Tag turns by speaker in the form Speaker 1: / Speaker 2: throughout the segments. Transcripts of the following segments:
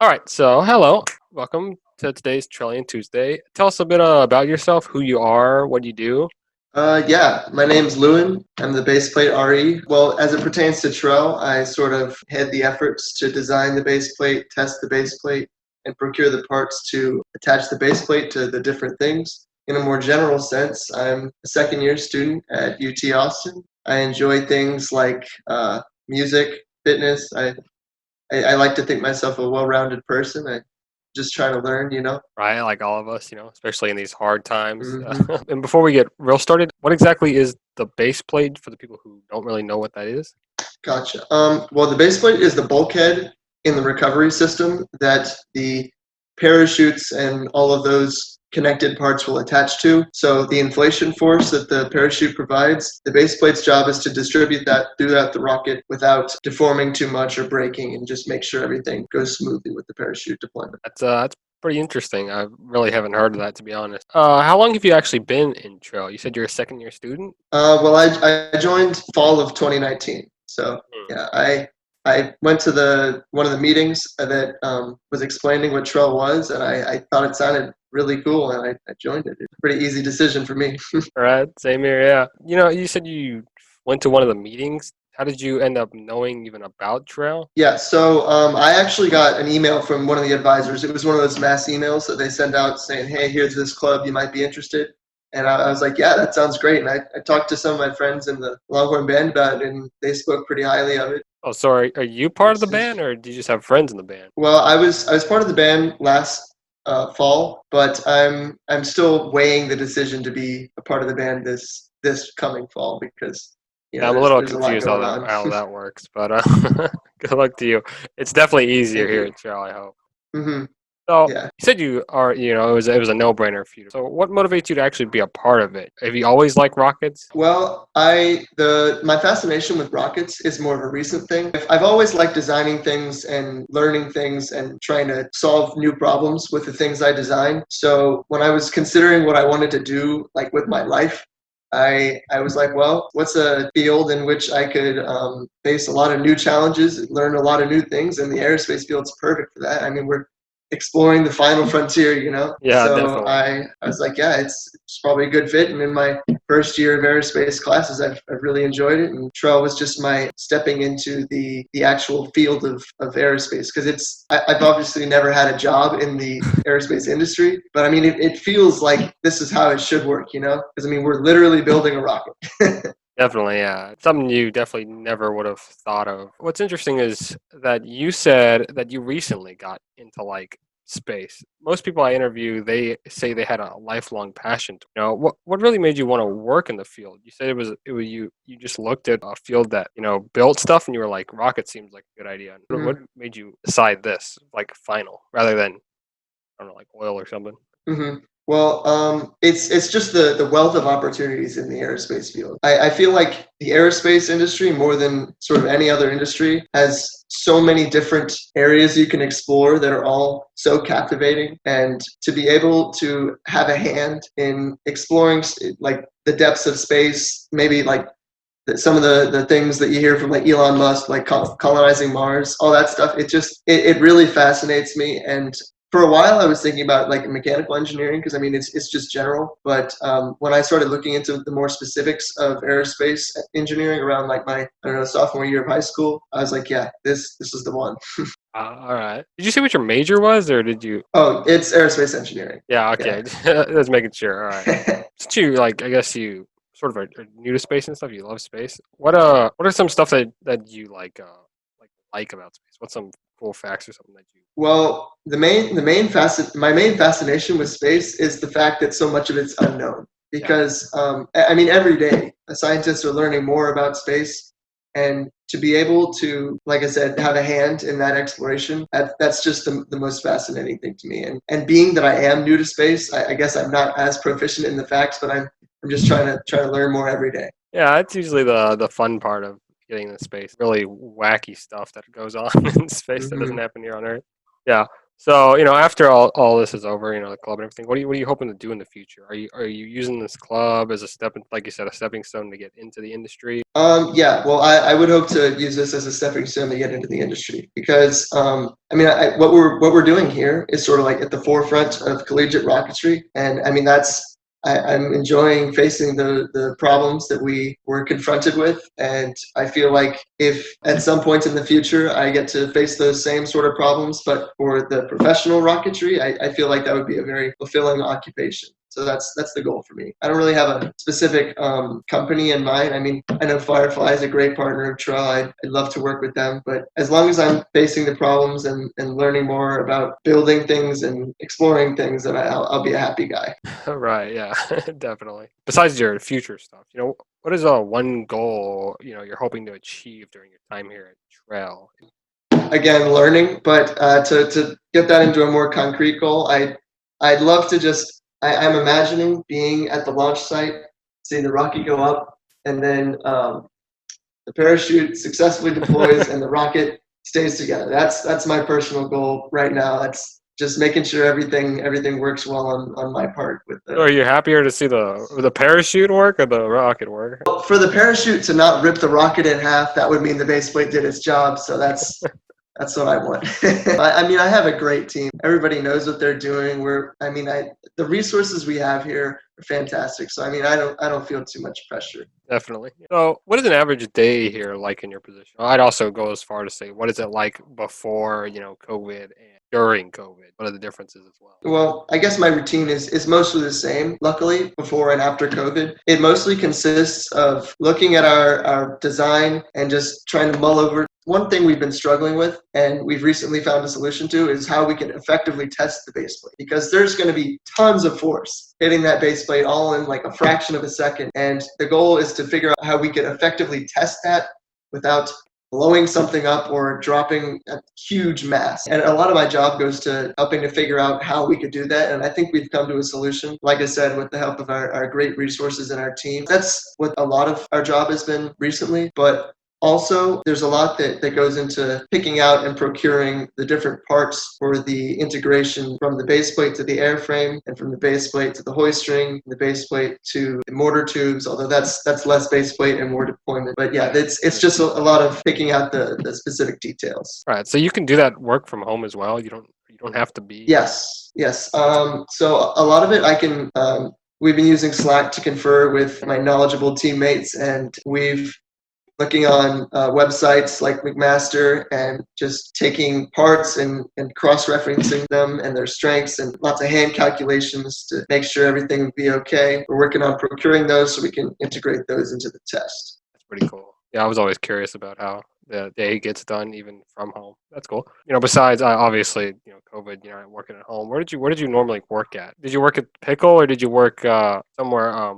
Speaker 1: All right, so hello, welcome to today's Trellian Tuesday. Tell us a bit about yourself, who you are, what you do.
Speaker 2: Yeah, my name's Luin. I'm the baseplate RE. Well, as it pertains to Trell, I sort of head the efforts to design the baseplate, test the baseplate, and procure the parts to attach the baseplate to the different things. In a more general sense, I'm a second year student at UT Austin. I enjoy things like music, fitness. I like to think myself a well-rounded person. I just try to learn.
Speaker 1: Right, like all of us, especially in these hard times.
Speaker 2: hmm
Speaker 1: And before we get real started, what exactly is the base plate for the people who don't really know what that is?
Speaker 2: Gotcha. Well, the base plate is the bulkhead in the recovery system that the parachutes and all of those connected parts will attach to. So the inflation force that the parachute provides, the base plate's job is to distribute that throughout the rocket without deforming too much or breaking, and just make sure everything goes smoothly with the parachute deployment.
Speaker 1: That's pretty interesting. I really haven't heard of that, to be honest. How long have you actually been in trail? You said you're a second year student.
Speaker 2: Well, I joined fall of 2019. So
Speaker 1: Hmm.
Speaker 2: yeah, I went to the one of the meetings that was explaining what Trell was, and I thought it sounded really cool, and I joined it. It's a pretty easy decision for me.
Speaker 1: All right, same here. Yeah, you said you went to one of the meetings. How did you end up knowing even about trail?
Speaker 2: Yeah, so I actually got an email from one of the advisors. It was one of those mass emails that they send out saying, "Hey, here's this club. You might be interested." And I was like, "Yeah, that sounds great." And I talked to some of my friends in the Longhorn band about it, and they spoke pretty highly of it.
Speaker 1: Oh, sorry. Are you part of the band, or do you just have friends in the band?
Speaker 2: Well, I was part of the band last fall, but I'm still weighing the decision to be a part of the band this coming fall because
Speaker 1: Yeah, I'm a little
Speaker 2: there's a lot
Speaker 1: confused how
Speaker 2: going
Speaker 1: that
Speaker 2: on.
Speaker 1: how that works, but good luck to you. It's definitely easier
Speaker 2: Thank
Speaker 1: here
Speaker 2: you.
Speaker 1: at Trail, I hope.
Speaker 2: hmm
Speaker 1: So
Speaker 2: Yeah.
Speaker 1: you said you are, it was a no brainer for you. So what motivates you to actually be a part of it? Have you always liked rockets?
Speaker 2: Well, my fascination with rockets is more of a recent thing. I've always liked designing things and learning things and trying to solve new problems with the things I design. So when I was considering what I wanted to do, like with my life, I was like, well, what's a field in which I could face a lot of new challenges, learn a lot of new things, and the aerospace field's perfect for that. I mean, we're exploring the final frontier.
Speaker 1: Yeah,
Speaker 2: So
Speaker 1: definitely.
Speaker 2: I was like, yeah, it's probably a good fit. And in my first year of aerospace classes, I've really enjoyed it. And Trail was just my stepping into the actual field of aerospace, because I've obviously never had a job in the aerospace industry, but I mean, it feels like this is how it should work. Because I mean, we're literally building a rocket.
Speaker 1: Definitely, yeah. Something you definitely never would have thought of. What's interesting is that you said that you recently got into like space. Most people I interview, they say they had a lifelong passion. What really made you want to work in the field? You said it was you just looked at a field that, built stuff and you were like, rocket seems like a good idea. What made you decide this, like final, rather than I don't know, like oil or something?
Speaker 2: hmm Well, it's just the wealth of opportunities in the aerospace field. I feel like the aerospace industry, more than sort of any other industry, has so many different areas you can explore that are all so captivating. And to be able to have a hand in exploring like the depths of space, maybe like some of the things that you hear from like Elon Musk, like colonizing Mars, all that stuff. It really fascinates me. And for a while, I was thinking about like mechanical engineering, because I mean it's just general. But when I started looking into the more specifics of aerospace engineering around like my, I don't know, sophomore year of high school, I was like, yeah, this is the one.
Speaker 1: All right. Did you say what your major was, or did you?
Speaker 2: Oh, it's aerospace engineering.
Speaker 1: Yeah,
Speaker 2: Yeah.
Speaker 1: okay. Just making sure. All right. Since you like, I guess you sort of are new to space and stuff. You love space. What are some stuff that you like about space? What's some cool facts or something that you?
Speaker 2: Well, my main fascination with space is the fact that so much of it's unknown.
Speaker 1: Yeah.
Speaker 2: Because I mean, every day scientists are learning more about space, and to be able to, like I said, have a hand in that exploration, that's just the most fascinating thing to me. And being that I am new to space, I guess I'm not as proficient in the facts, but I'm just trying to learn more every day.
Speaker 1: Yeah, it's usually the fun part of getting into space. Really wacky stuff that goes on in space that doesn't
Speaker 2: hmm
Speaker 1: happen here on Earth. Yeah. So, after all this is over, the club and everything, what are you hoping to do in the future? Are you using this club as a like you said, a stepping stone to get into the industry?
Speaker 2: Yeah, well, I would hope to use this as a stepping stone to get into the industry because, I mean, what we're doing here is sort of like at the forefront of collegiate rocketry, and I mean I'm enjoying facing the problems that we were confronted with, and I feel like if at some point in the future I get to face those same sort of problems, but for the professional rocketry, I feel like that would be a very fulfilling occupation. So that's the goal for me. I don't really have a specific company in mind. I mean, I know Firefly is a great partner of Trell. I'd love to work with them, but as long as I'm facing the problems and learning more about building things and exploring things, then I'll be a happy guy.
Speaker 1: Right, yeah, definitely. Besides your future stuff, what is one goal, you're hoping to achieve during your time here at Trail?
Speaker 2: Again, learning, but to get that into a more concrete goal, I'd love to just I'm imagining being at the launch site, seeing the rocket go up, and then the parachute successfully deploys and the rocket stays together. That's my personal goal right now. That's just making sure everything works well on my part with
Speaker 1: So
Speaker 2: the
Speaker 1: are you happier to see the parachute work or the rocket work?
Speaker 2: for the parachute to not rip the rocket in half. That would mean the base plate did its job. So that's what I want. I mean, I have a great team. Everybody knows what they're doing. The resources we have here are fantastic. So I mean, I don't feel too much pressure.
Speaker 1: Definitely. So, what is an average day here like in your position? I'd also go as far to say, what is it like before, COVID and during COVID? What are the differences as well?
Speaker 2: Well, I guess my routine is mostly the same, luckily, before and after COVID. It mostly consists of looking at our design and just trying to mull over. One thing we've been struggling with, and we've recently found a solution to, is how we can effectively test the base plate. Because there's going to be tons of force hitting that base plate all in like a fraction of a second. And the goal is to figure out how we can effectively test that without blowing something up or dropping a huge mass. And a lot of my job goes to helping to figure out how we could do that. And I think we've come to a solution, like I said, with the help of our great resources and our team. That's what a lot of our job has been recently. But also, there's a lot that goes into picking out and procuring the different parts for the integration from the base plate to the airframe and from the base plate to the hoist ring, the base plate to the mortar tubes, although that's less base plate and more deployment. But yeah, it's just a lot of picking out the specific details.
Speaker 1: Right. So you can do that work from home as well. You don't have to be.
Speaker 2: Yes, yes. So a lot of it I can. We've been using Slack to confer with my knowledgeable teammates, and we've looking on websites like McMaster and just taking parts and cross-referencing them and their strengths and lots of hand calculations to make sure everything would be okay. We're working on procuring those so we can integrate those into the test.
Speaker 1: That's pretty cool. Yeah, I was always curious about how the day gets done even from home. That's cool. Besides obviously, COVID, working at home. Where did you normally work at? Did you work at Pickle or did you work somewhere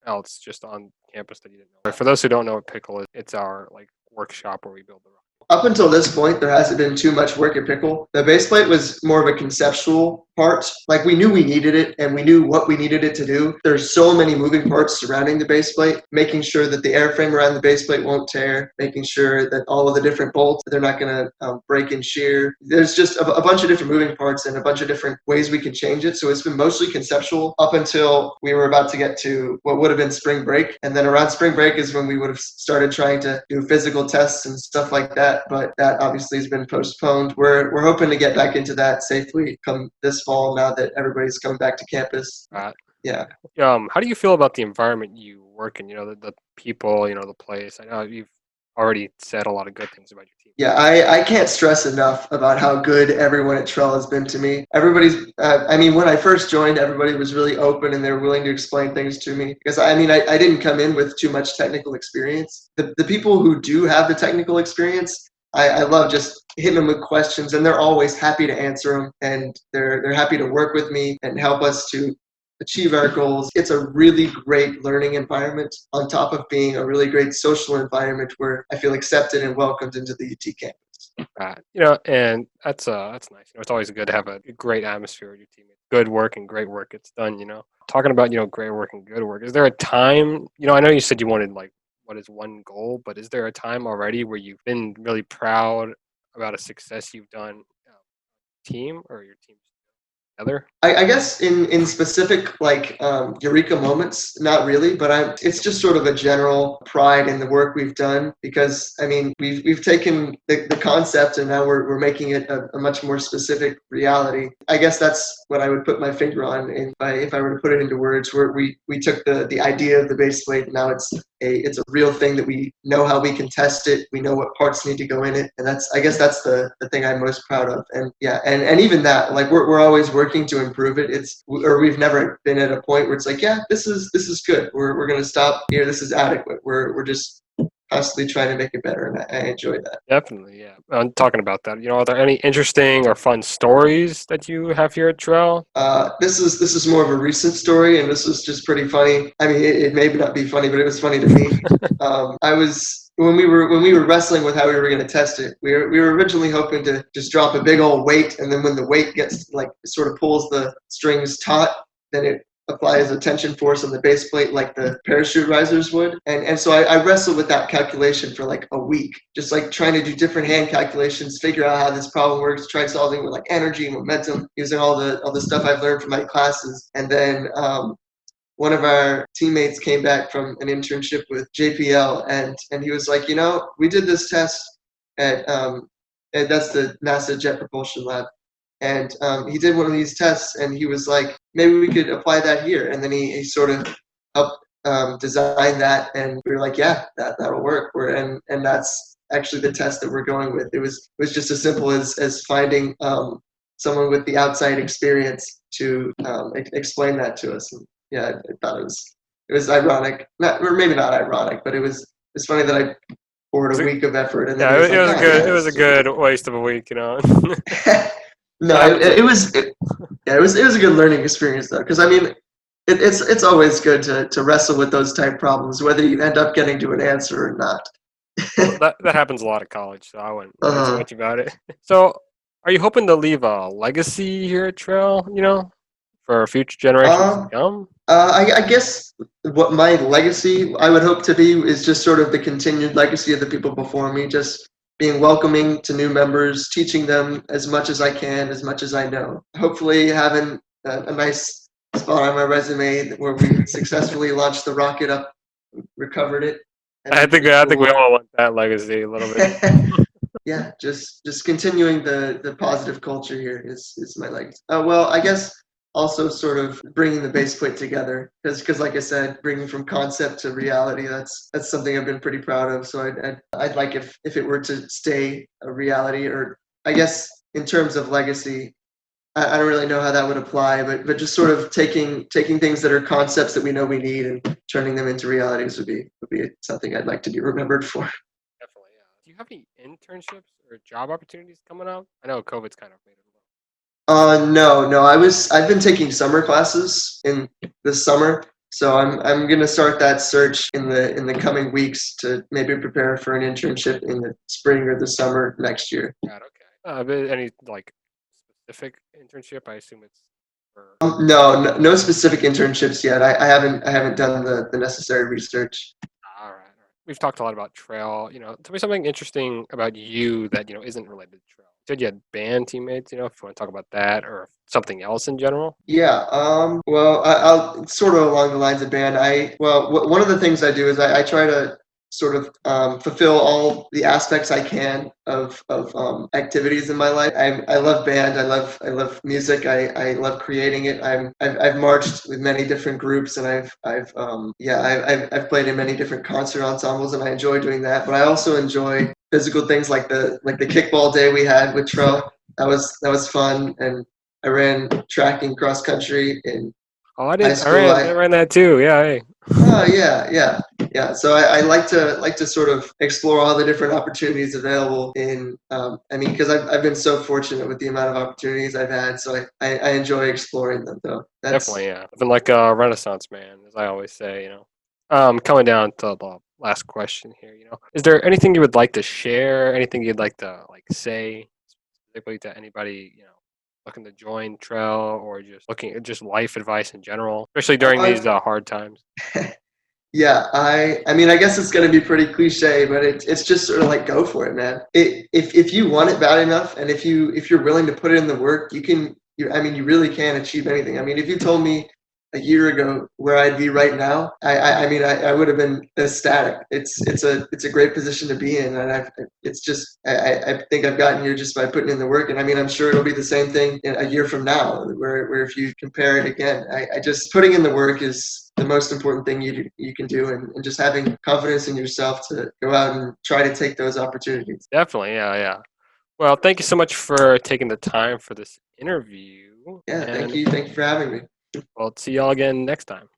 Speaker 1: else just on campus that you didn't know? For those who don't know what Pickle is, it's our like workshop where we build the rock.
Speaker 2: Up until this point, there hasn't been too much work at Pickle. The base plate was more of a conceptual part. Like we knew we needed it and we knew what we needed it to do. There's so many moving parts surrounding the base plate, making sure that the airframe around the base plate won't tear, making sure that all of the different bolts, they're not going to break and shear. There's just a bunch of different moving parts and a bunch of different ways we can change it. So it's been mostly conceptual up until we were about to get to what would have been spring break. And then around spring break is when we would have started trying to do physical tests and stuff like that. But that obviously has been postponed. We're hoping to get back into that safely come this fall now that everybody's coming back to campus.
Speaker 1: Right.
Speaker 2: Yeah.
Speaker 1: How do you feel about the environment you work in? The people, the place. I know you've already said a lot of good things about your team.
Speaker 2: Yeah, I can't stress enough about how good everyone at Trell has been to me. Everybody's, I mean, when I first joined, everybody was really open and they were willing to explain things to me. Because I mean, I didn't come in with too much technical experience. The people who do have the technical experience, I love just hitting them with questions and they're always happy to answer them and they're happy to work with me and help us to achieve our goals. It's a really great learning environment on top of being a really great social environment where I feel accepted and welcomed into the UT campus.
Speaker 1: Right. And that's nice. It's always good to have a great atmosphere with your team. Good work and great work gets done. Talking about great work and good work. Is there a time? I know you said you wanted like what is one goal, but is there a time already where you've been really proud about a success you've done team or your team together?
Speaker 2: I guess in specific like eureka moments, not really, but it's just sort of a general pride in the work we've done because I mean we've taken the concept and now we're making it a much more specific reality. I guess that's what I would put my finger on if I were to put it into words. Where we took the idea of the base plate, now it's a real thing that we know how we can test it. We know what parts need to go in it, and I guess that's the thing I'm most proud of. And yeah, and even that, like we're always working to improve it. We've never been at a point where it's like, yeah, this is good. We're gonna stop here. This is adequate. We're just constantly trying to make it better, and I enjoy that.
Speaker 1: Definitely, yeah. I'm talking about that. Are there any interesting or fun stories that you have here at Trail?
Speaker 2: This is more of a recent story, and this was just pretty funny. I mean, it may not be funny, but it was funny to me. I was when we were wrestling with how we were going to test it. We were originally hoping to just drop a big old weight, and then when the weight gets like sort of pulls the strings taut, then it applies a tension force on the base plate like the parachute risers would. And so I wrestled with that calculation for like a week, just like trying to do different hand calculations, figure out how this problem works, try solving with like energy and momentum, using all the stuff I've learned from my classes. And then one of our teammates came back from an internship with JPL, and he was like, we did this test at and that's the NASA Jet Propulsion Lab, and he did one of these tests, and he was like, maybe we could apply that here, and then he sort of helped design that, and we were like, yeah, that'll work. And that's actually the test that we're going with. It was just as simple as finding someone with the outside experience to explain that to us. And yeah, I thought it was ironic, not or maybe not ironic, but it's funny that I poured a week of effort, and then he
Speaker 1: Yeah,
Speaker 2: was
Speaker 1: it
Speaker 2: like,
Speaker 1: was a
Speaker 2: oh
Speaker 1: good
Speaker 2: yeah,
Speaker 1: it was
Speaker 2: this
Speaker 1: a
Speaker 2: is what
Speaker 1: good waste of a week.
Speaker 2: no,
Speaker 1: It happens.
Speaker 2: yeah, it was a good learning experience though, because I mean, it's always good to wrestle with those type problems, whether you end up getting to an answer or not.
Speaker 1: Well, that happens a lot at college, so I wouldn't worry too
Speaker 2: uh,
Speaker 1: much about it. So, are you hoping to leave a legacy here at Trail? For future generations to
Speaker 2: uh,
Speaker 1: come?
Speaker 2: I guess what my legacy I would hope to be is just sort of the continued legacy of the people before me, just being welcoming to new members, teaching them as much as I can, as much as I know. Hopefully, having a nice spot on my resume where we successfully launched the rocket up, recovered it. That'd
Speaker 1: I
Speaker 2: be
Speaker 1: think
Speaker 2: pretty
Speaker 1: I think we
Speaker 2: cool.
Speaker 1: all want that legacy a little bit.
Speaker 2: Yeah, just continuing the positive culture here is my legacy. Well, I guess also sort of bringing the base plate together because like I said, bringing from concept to reality, that's something I've been pretty proud of. So I'd like if it were to stay a reality, or I guess in terms of legacy, I don't really know how that would apply, but just sort of taking things that are concepts that we know we need and turning them into realities would be something I'd like to be remembered for.
Speaker 1: Definitely, yeah. Do you have any internships or job opportunities coming up? I know COVID's kind of made it a little.
Speaker 2: No. I've been taking summer classes in this summer, so I'm gonna start that search in the coming weeks to maybe prepare for an internship in the spring or the summer next year.
Speaker 1: Got okay. But any like specific internship? I assume it's for.
Speaker 2: No specific internships yet. I haven't done the necessary research.
Speaker 1: All right, all right. We've talked a lot about trail. Tell me something interesting about you that isn't related to trail. You said you had band teammates. If you want to talk about that or something else in general.
Speaker 2: Yeah. Well, I'll sort of along the lines of band. One of the things I do is I try to sort of fulfill all the aspects I can of activities in my life. I love band. I love music. I love creating it. I've marched with many different groups, and I've played in many different concert ensembles, and I enjoy doing that. But I also enjoy physical things like the kickball day we had with Tro. That was fun, and I ran track and cross country in
Speaker 1: Oh, I
Speaker 2: high
Speaker 1: did. I
Speaker 2: school.
Speaker 1: ran. I ran that too. Yeah. Hey.
Speaker 2: Oh yeah. So I like to sort of explore all the different opportunities available in. I mean, because I've been so fortunate with the amount of opportunities I've had, so I enjoy exploring them. Though
Speaker 1: Definitely.
Speaker 2: that's
Speaker 1: Yeah. I've been like a Renaissance man, as I always say. Coming down to the last question here. Is there anything you would like to share? Anything you'd like to say specifically to anybody? Looking to join trail or just looking at just life advice in general, especially during these
Speaker 2: uh,
Speaker 1: hard times.
Speaker 2: Yeah, I mean, I guess it's going to be pretty cliche, but it's just sort of like go for it, man. If you want it bad enough, and if you're willing to put in the work, you can. I mean, you really can achieve anything. I mean, if you told me a year ago where I'd be right now, I mean, I would have been ecstatic. It's a great position to be in, and it's just I think I've gotten here just by putting in the work, and I mean, I'm sure it'll be the same thing in a year from now, where if you compare it again, I just putting in the work is the most important thing you can do, and just having confidence in yourself to go out and try to take those opportunities.
Speaker 1: Definitely, yeah, yeah. Well, thank you so much for taking the time for this interview,
Speaker 2: Yeah,
Speaker 1: and
Speaker 2: thank you for having me.
Speaker 1: we'll see y'all again next time.